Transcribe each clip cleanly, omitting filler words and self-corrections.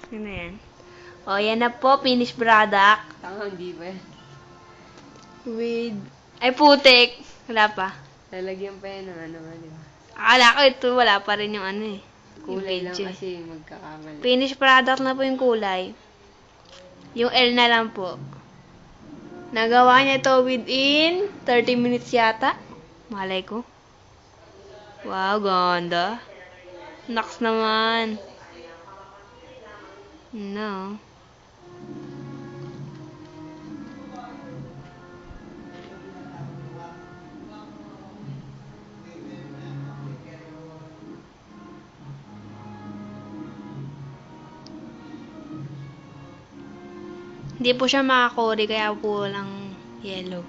Yun na yan. O, yan na po. Finished product. Tama, hindi ba yan? With... Ay, putik. Wala pa. Lalagyan pa yan ng ano, di ba? Akala ko ito, wala pa rin yung ano eh. Yung Kulay lang video. kasi magkakamali. Finished product na po yung kulay. Yung L na lang po. Nagawa niya to within 30 minutes yata. Malay ko. Wow, ganda. Naks naman. No. Hindi po siya makakori kaya po lang yellow.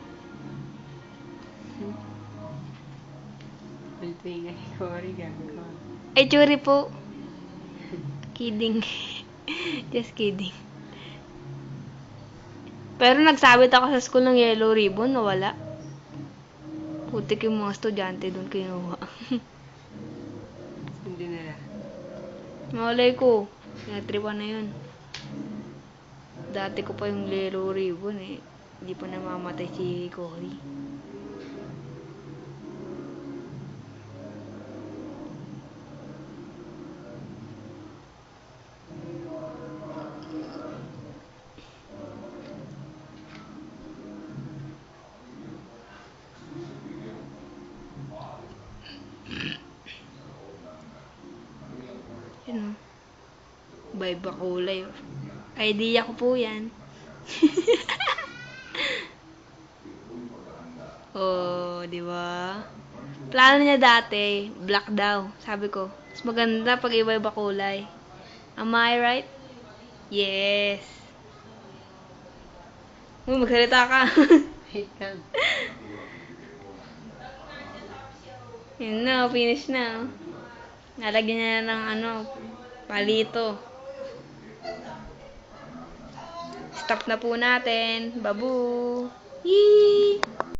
Multi nga Cory, gagawa. Ay, churi po. Kidding. Just kidding. Pero nagsabit ako sa school ng yellow ribbon, nawala. Putik yung mga estudyante doon kinuha. Hindi nila. Malay ko. Pinatripan na yun. Dati ko pa yung yellow ribbon eh. Hindi pa namamatay si Cory. Yun o. Iba-iba kulay. Idea ko po yan. Oh, di ba? Plano niya dati, black daw. Sabi ko, mas maganda pag iba-iba kulay. Am I right? Yes. Uy, magsalita ka. Wait lang. Yun na, finish na. Nalagyan niya ng ano, palito. Stop na po natin. Babu! Yee!